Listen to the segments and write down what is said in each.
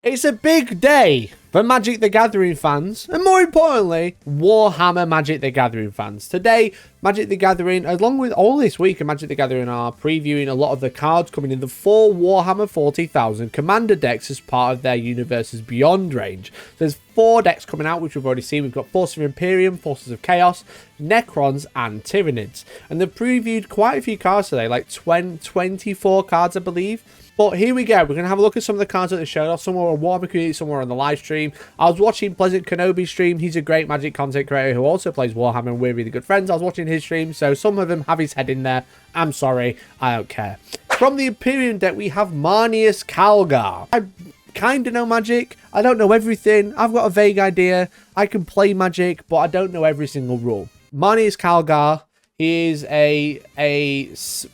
It's a big day for Magic the Gathering fans, and more importantly, Warhammer Magic the Gathering fans. Today, Magic the Gathering, along with all this week of Magic the Gathering, are previewing a lot of the cards coming in the 4 Warhammer 40,000 Commander decks as part of their Universes Beyond range. There's 4 decks coming out, which we've already seen. We've got Forces of Imperium, Forces of Chaos, Necrons, and Tyranids. And they've previewed quite a few cards today, like 24 cards, I believe. But here we go. We're going to have a look at some of the cards that they showed off. Somewhere on Warhammer community, somewhere on the live stream. I was watching Pleasant Kenobi's stream. He's a great Magic content creator who also plays Warhammer, and we're really good friends. I was watching his stream, so some of them have his head in there. I'm sorry. I don't care. From the Imperium deck, we have Marneus Kalgar. I kind of know Magic. I don't know everything. I've got a vague idea. I can play Magic, but I don't know every single rule. Marneus Kalgar. He is a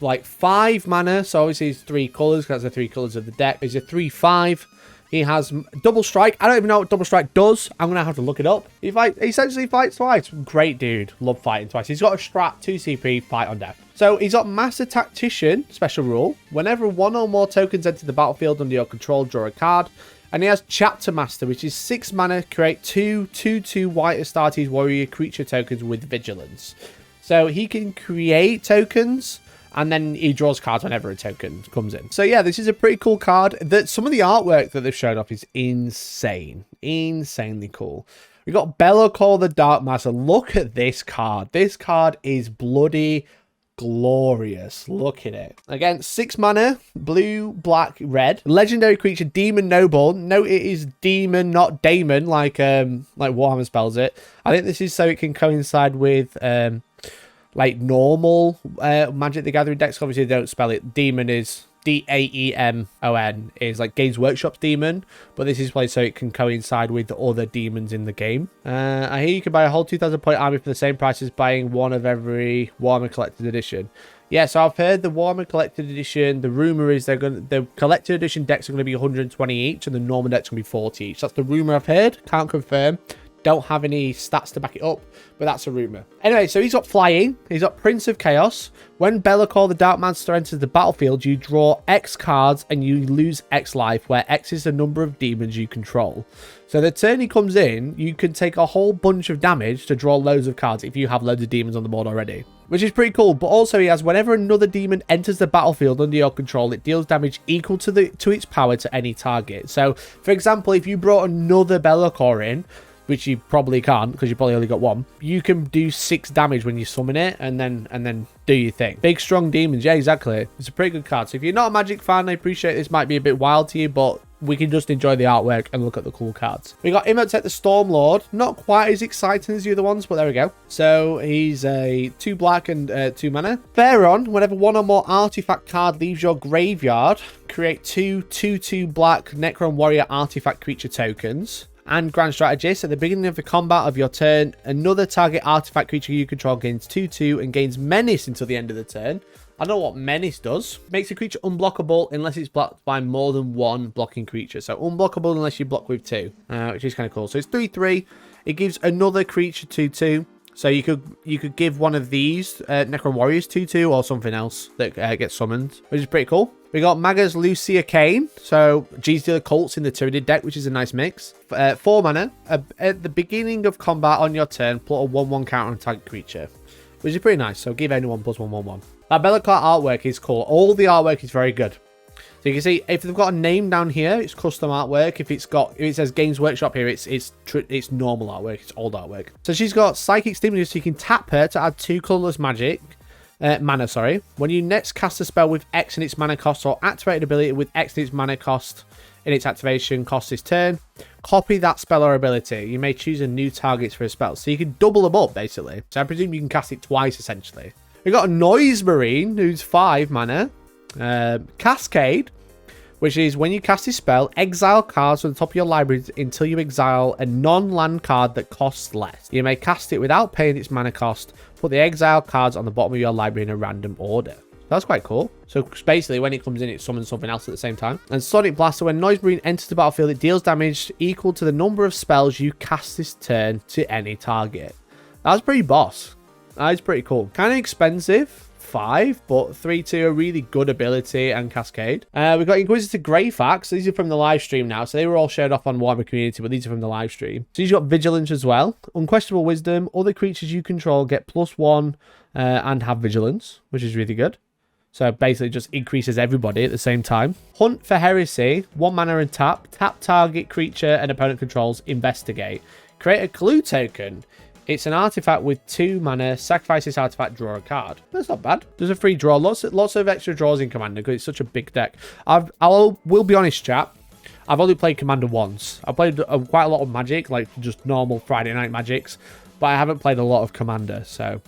like 5 mana, so obviously he's 3 colors. That's the 3 colors of the deck. He's a 3/5. He has double strike. I don't even know what double strike does. I'm gonna have to look it up. He essentially fights twice. Great dude. Love fighting twice. He's got a strat 2 CP, fight on death. So he's got Master Tactician, special rule. Whenever 1 or more tokens enter the battlefield under your control, draw a card. And he has Chapter Master, which is 6 mana. Create 2/2/2 white Astartes warrior creature tokens with vigilance. So he can create tokens, and then he draws cards whenever a token comes in. So yeah, this is a pretty cool card. Some of the artwork that they've showed off is insane. Insanely cool. We got Be'lakor the Darkmaster. Look at this card. This card is bloody glorious. Look at it. Again, 6 mana, blue, black, red. Legendary creature, Demon Noble. Note it is demon, not daemon, like Warhammer spells it. I think this is so it can coincide with like normal Magic the Gathering decks. Obviously they don't spell it. Demon is Daemon, is like Games Workshop's demon, but this is played so it can coincide with the other demons in the game. I hear you can buy a whole 2,000 point army for the same price as buying one of every Warhammer Collector's Edition. Yeah, so I've heard the Warhammer Collector's Edition, the rumor is the Collector's Edition decks are going to be 120 each, and the normal decks are going to be 40 each. That's the rumor I've heard. Can't confirm. Don't have any stats to back it up, but that's a rumor. Anyway, so he's got flying. He's got Prince of Chaos. When Be'lakor the Darkmaster enters the battlefield, you draw X cards and you lose X life, where X is the number of demons you control. So the turn he comes in, you can take a whole bunch of damage to draw loads of cards if you have loads of demons on the board already, which is pretty cool. But also he has, whenever another demon enters the battlefield under your control, it deals damage equal to its power to any target. So, for example, if you brought another Be'lakor in, which you probably can't because you probably only got 1, you can do 6 damage when you summon it and then do your thing. Big strong demons, yeah, exactly. It's a pretty good card. So if you're not a Magic fan, I appreciate this might be a bit wild to you, but we can just enjoy the artwork and look at the cool cards. We got Imhotep the Stormlord. Not quite as exciting as the other ones, but there we go. So he's a 2 black and 2 mana. Theron, whenever 1 or more artifact card leaves your graveyard, create 2/2/2 black Necron warrior artifact creature tokens. And Grand Strategist, at the beginning of the combat of your turn, another target artifact creature you control gains 2/2 and gains Menace until the end of the turn. I don't know what Menace does. Makes a creature unblockable unless it's blocked by more than 1 blocking creature. So unblockable unless you block with 2, which is kind of cool. So it's 3/3. It gives another creature 2/2. So you could give one of these Necron Warriors 2/2 or something else that gets summoned, which is pretty cool. We got Magus Lucia Kane, so G-Stealer Cults in the Tyranid deck, which is a nice mix. 4 mana. At the beginning of combat on your turn, put a 1/1 counter on target creature, which is pretty nice. So give anyone +1/1/1. That Be'lakor artwork is cool. All the artwork is very good. So you can see if they've got a name down here, it's custom artwork. If it says Games Workshop here, it's normal artwork. It's old artwork. So she's got Psychic Stimulus, so you can tap her to add 2 colorless mana. When you next cast a spell with X in its mana cost or activate an ability with X in its mana cost in its activation cost this turn, copy that spell or ability. You may choose a new target for a spell. So you can double them up, basically. So I presume you can cast it twice, essentially. We've got a Noise Marine, who's 5 mana. Cascade, which is when you cast this spell, exile cards from the top of your library until you exile a non-land card that costs less. You may cast it without paying its mana cost. Put the exile cards on the bottom of your library in a random order. That's quite cool. So basically, when it comes in, it summons something else at the same time. And Sonic Blaster, when Noise Marine enters the battlefield, it deals damage equal to the number of spells you cast this turn to any target. That's pretty boss. That is pretty cool. Kind of expensive 4/5, but 3/2 a really good ability and cascade. We've got Inquisitor Greyfax. These are from the live stream now, so they were all shared off on Warhammer Community, but these are from the live stream. So you've got Vigilance as well. Unquestionable Wisdom. Other creatures you control get +1 and have Vigilance, which is really good. So basically just increases everybody at the same time. Hunt for Heresy. 1 mana and tap. Tap target creature and opponent controls. Investigate. Create a clue token. It's an artifact with 2 mana. Sacrifice this artifact. Draw a card. That's not bad. There's a free draw. Lots of extra draws in Commander because it's such a big deck. Will be honest, chat. I've only played Commander once. I've played quite a lot of Magic, like just normal Friday night Magics, but I haven't played a lot of Commander, so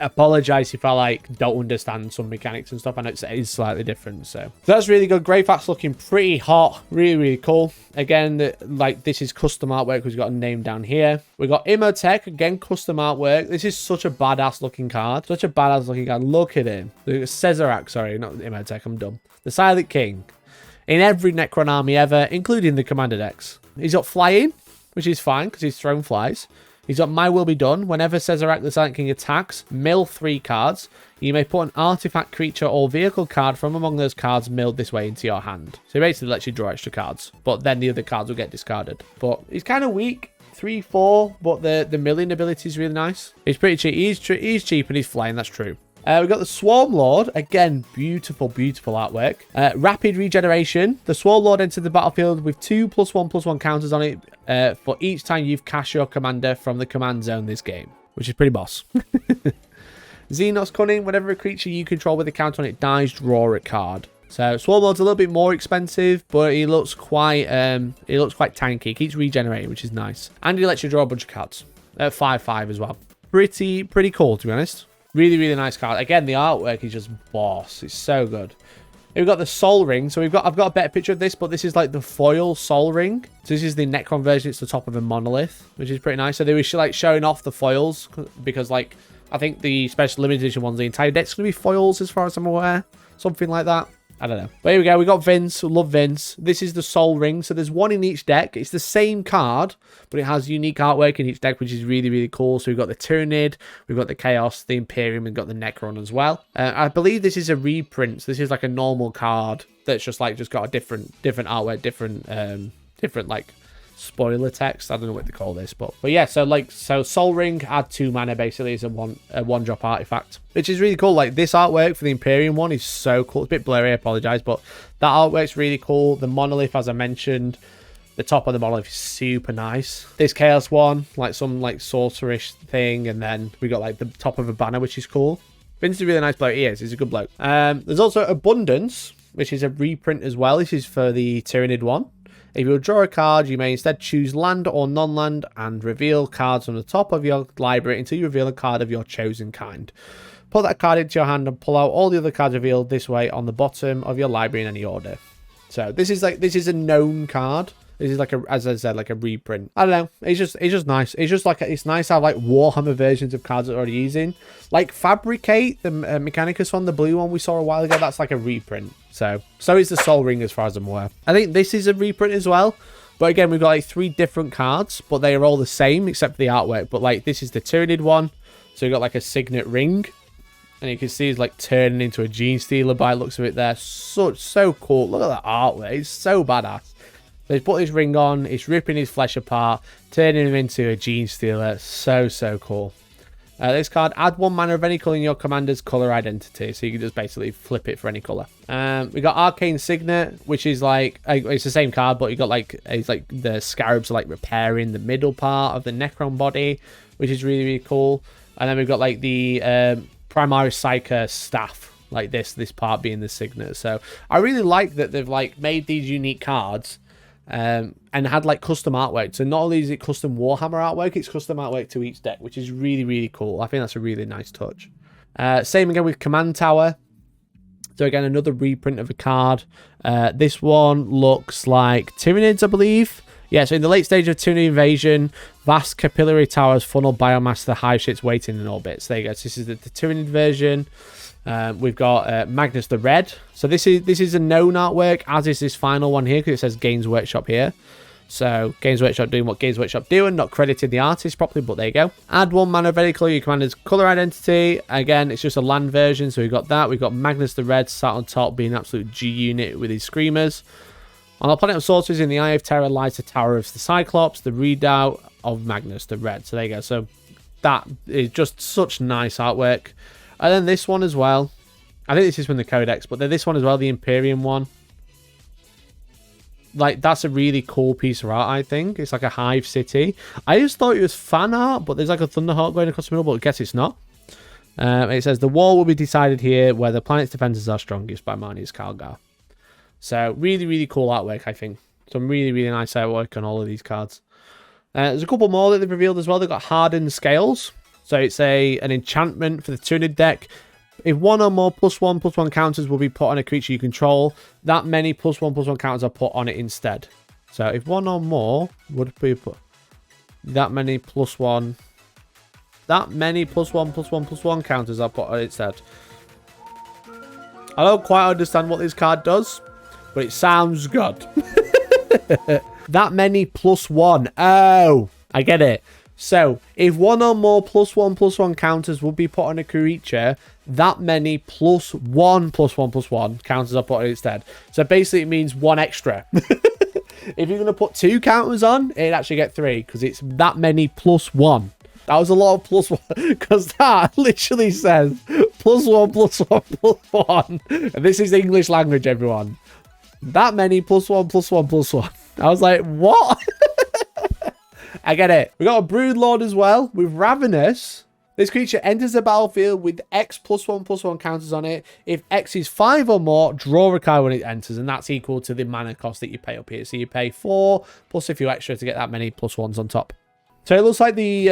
apologize if I don't understand some mechanics and stuff. I know it is slightly different, so that's really good. Greyfax looking pretty hot, really cool. Again, this is custom artwork because we've got a name down here. We got Imhotep, again custom artwork. This is such a badass looking card, Look at him. Cesarak, sorry, not Imhotep, I'm dumb. The Silent King in every Necron army ever, including the Commander decks. He's got flying, which is fine because his throne flies. He's got My Will Be Done. Whenever Cesarak the Silent King attacks, mill 3 cards. You may put an artifact, creature, or vehicle card from among those cards milled this way into your hand. So he basically lets you draw extra cards, but then the other cards will get discarded. But he's kind of weak. 3/4, but the milling ability is really nice. He's pretty cheap. He's cheap and he's flying, that's true. We've got the Swarm Lord. Again, beautiful artwork. Rapid regeneration. The Swarm Lord enters the battlefield with 2 +1/+1 counters on it for each time you've cast your commander from the command zone this game, which is pretty boss. Xenos Cunning. Whenever a creature you control with a counter on it dies, draw a card. So Swarm Lord's a little bit more expensive, but he looks quite tanky. He keeps regenerating, which is nice. And he lets you draw a bunch of cards at 5/5 as well. Pretty cool, to be honest. Really nice card. Again, the artwork is just boss. It's so good. We've got the Soul Ring. So I've got a better picture of this, but this is like the foil Soul Ring. So this is the Necron version. It's the top of a monolith, which is pretty nice. So they were showing off the foils because I think the special limited edition ones, the entire deck's going to be foils as far as I'm aware. Something like that. I don't know. But here we go. We got Vince. Love Vince. This is the Soul Ring. So there's one in each deck. It's the same card, but it has unique artwork in each deck, which is really cool. So we've got the Tyranid, we've got the Chaos, the Imperium, and got the Necron as well. I believe this is a reprint. So this is like a normal card that's just got a different artwork, different spoiler text. I don't know what to call this, but yeah. So Soul Ring, add 2 mana basically is a one drop artifact, which is really cool. Like this artwork for the Imperium one is so cool. It's a bit blurry, I apologize, but that artwork's really cool. The monolith, as I mentioned, the top of the monolith is super nice. This Chaos one, some sorcerish thing, and then we got the top of a banner, which is cool. Vince is a really nice bloke. He is. He's a good bloke. There's also Abundance, which is a reprint as well. This is for the Tyranid one. If you draw a card, you may instead choose land or non-land and reveal cards from the top of your library until you reveal a card of your chosen kind. Put that card into your hand and pull out all the other cards revealed this way on the bottom of your library in any order. So this is a known card. This is as I said, a reprint. I don't know. It's just nice. It's just it's nice to have Warhammer versions of cards that are already using. Fabricate, the Mechanicus one, the blue one we saw a while ago. That's a reprint. So is the Soul Ring as far as I'm aware. I think this is a reprint as well. But again, we've got 3 different cards, but they are all the same except for the artwork. But this is the Tyranid one. So you've got a signet ring. And you can see it's turning into a Gene Stealer by the looks of it there. So cool. Look at that artwork. It's so badass. So he's put his ring on, it's ripping his flesh apart, turning him into a Gene Stealer. So cool. This card, add 1 mana of any colour in your commander's colour identity. So you can just basically flip it for any colour. We got Arcane Signet, which is it's the same card, but you got it's the scarabs are repairing the middle part of the Necron body, which is really cool. And then we've got the Primaris Psyker staff, this part being the Signet. So I really like that they've made these unique cards. And had custom artwork. So not only is it custom Warhammer artwork, it's custom artwork to each deck, which is really cool. I think that's a really nice touch. Same again with Command Tower. So again, another reprint of a card. This one looks like Tyranids, I believe. Yeah, so in the late stage of Tyranid invasion, vast capillary towers funnel biomass to the hive ships waiting in orbit. So there you go. So this is the Tyranid version. We've got Magnus the Red. So this is a known artwork, as is this final one here, because it says Games Workshop here. So Games Workshop doing what Games Workshop do and not crediting the artist properly, but there you go. Add 1 mana of any colour, your commander's colour identity. Again, it's just a land version, so we've got that. We've got Magnus the Red sat on top, being an absolute G unit with his screamers. On our planet of sorcerers, in the Eye of Terror lies the Tower of the Cyclops, the redoubt of Magnus the Red. So there you go. So that is just such nice artwork. And then this one as well. I think this is from the Codex, but then this one as well, the Imperium one. Like, that's a really cool piece of art, I think. It's like a hive city. I just thought it was fan art, but there's like a Thunderhawk going across the middle, but I guess it's not. It says, the war will be decided here where the planet's defenses are strongest by Marnie's Kalgar. So, really, really cool artwork, I think. Some really, really nice artwork on all of these cards. There's a couple more that they've revealed as well. They've got Hardened Scales. So, it's an enchantment for the Tyrian deck. If 1 or more +1/+1 counters will be put on a creature you control, that many +1/+1 counters are put on it instead. So if 1 or more would be put, that many +1 +1/+1 counters are put on it instead. I don't quite understand what this card does, but it sounds good. That many +1. Oh, I get it. So, if 1 or more +1/+1 counters will be put on a creature, that many +1/+1/+1 counters are put on it instead. So, basically, it means 1 extra. If you're going to put 2 counters on, it'd actually get 3, because it's that many +1. That was a lot of +1, because that literally says +1/+1/+1. And this is English language, everyone. That many +1/+1/+1. I was like, what? I get it. We got a Broodlord as well with Ravenous. This creature enters the battlefield with X +1/+1 counters on it. If X is 5 or more, draw a card when it enters, and that's equal to the mana cost that you pay up here. So you pay 4 plus a few extra to get that many +1s on top. So it looks like the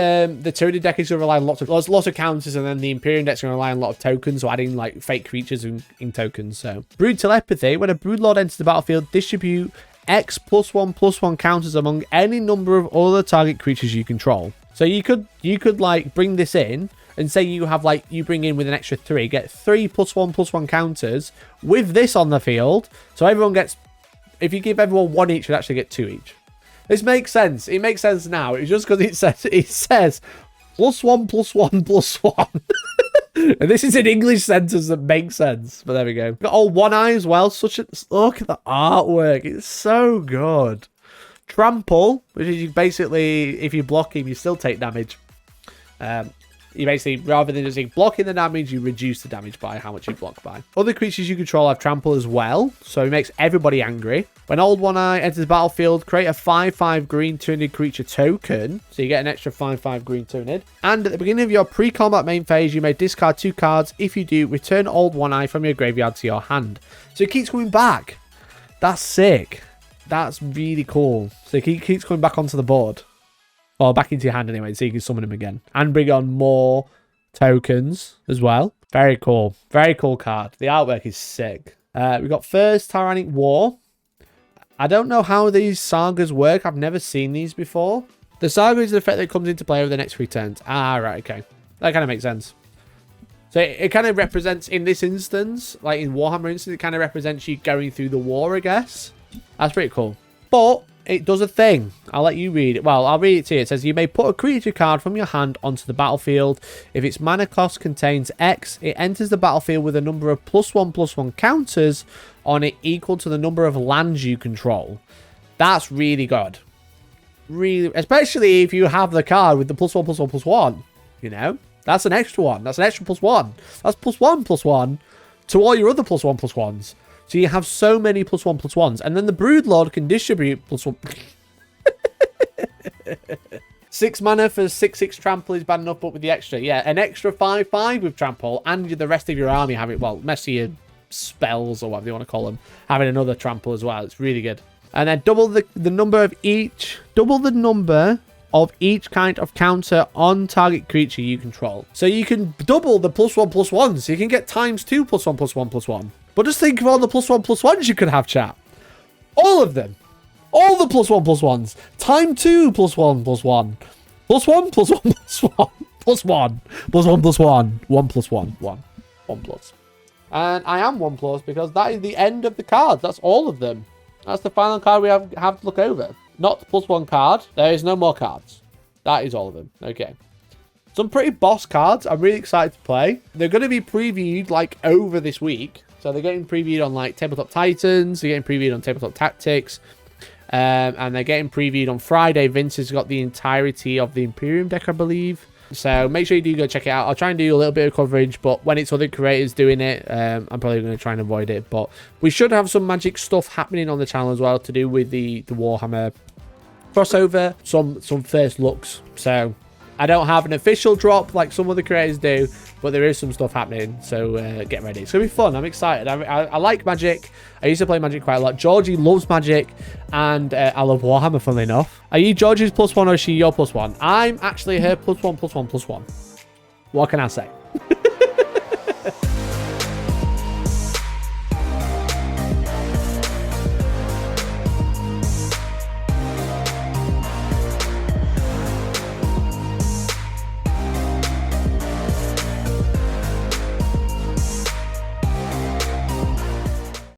Tyrian deck is going to rely on lots of counters, and then the Imperium deck is going to rely on a lot of tokens, so adding like fake creatures in tokens. So Brood Telepathy. When a Broodlord enters the battlefield, distribute X +1/+1 counters among any number of other target creatures you control. So you could like bring this in and say you have like, you bring in with an extra 3, get 3 +1/+1 counters with this on the field. So everyone gets, if you give everyone 1 each, you'd actually get 2 each. This makes sense. It makes sense now. It's just because it says +1/+1/+1. And this is an English sentence that makes sense. But there we go. Got old One Eye as well. Look at the artwork. It's so good. Trample, which is you basically, if you block him, you still take damage. You basically, rather than just blocking the damage, you reduce the damage by how much you block by. Other creatures you control have Trample as well, so it makes everybody angry. When Old One Eye enters the battlefield, create a 5/5 green tuned creature token, so you get an extra 5/5 green tuned. And at the beginning of your pre-combat main phase, you may discard 2 cards. If you do, return Old One Eye from your graveyard to your hand. So it keeps coming back. That's sick. That's really cool. So it keeps coming back onto the board. Well, back into your hand anyway, so you can summon him again. And bring on more tokens as well. Very cool. Very cool card. The artwork is sick. We've got First Tyrian War. I don't know how these sagas work. I've never seen these before. The saga is the effect that comes into play over the next 3 turns. Ah, right, okay. That kind of makes sense. So it kind of represents, in this instance, like in Warhammer instance, it kind of represents you going through the war, I guess. That's pretty cool. But it does a thing. I'll let you read it. Well, I'll read it to you. It says, you may put a creature card from your hand onto the battlefield. If its mana cost contains X, it enters the battlefield with a number of +1/+1 counters on it equal to the number of lands you control. That's really good. Really, especially if you have the card with the +1/+1/+1. You know? That's an extra one. That's an extra +1. That's +1/+1 to all your other +1/+1s. So you have so many +1/+1s. And then the Broodlord can distribute +1. 6 mana for 6/6 Trample is bad enough, but with the extra. Yeah, an extra 5/5 with Trample, and the rest of your army having, well, most of your spells, or whatever you want to call them, having another Trample as well. It's really good. And then double the number of each kind of counter on target creature you control. So you can double the +1/+1. So you can get ×2 +1/+1/+1. But just think of all the +1/+1s you could have, chat. All of them. All the +1/+1s. ×2 +1/+1. +1/+1/+1. +1. +1/+1. 1/+1. 1. 1+. And I am 1+, because that is the end of the cards. That's all of them. That's the final card we have to look over. not the +1 card. There is no more cards. That is all of them. Okay. Some pretty boss cards. I'm really excited to play. They're going to be previewed like over this week. So they're getting previewed on like Tabletop Titans. They're getting previewed on Tabletop Tactics. And they're getting previewed on Friday. Vince has got the entirety of the Imperium deck, I believe. So make sure you do go check it out. I'll try and do a little bit of coverage, but when it's other creators doing it, I'm probably going to try and avoid it. But we should have some Magic stuff happening on the channel as well to do with the Warhammer crossover. Some first looks. So I don't have an official drop like some other creators do, but there is some stuff happening, so get ready. It's going to be fun. I'm excited. I like Magic. I used to play Magic quite a lot. Georgie loves Magic, and I love Warhammer, funnily enough. Are you Georgie's +1 or is she your +1? I'm actually her +1, +1, +1. What can I say?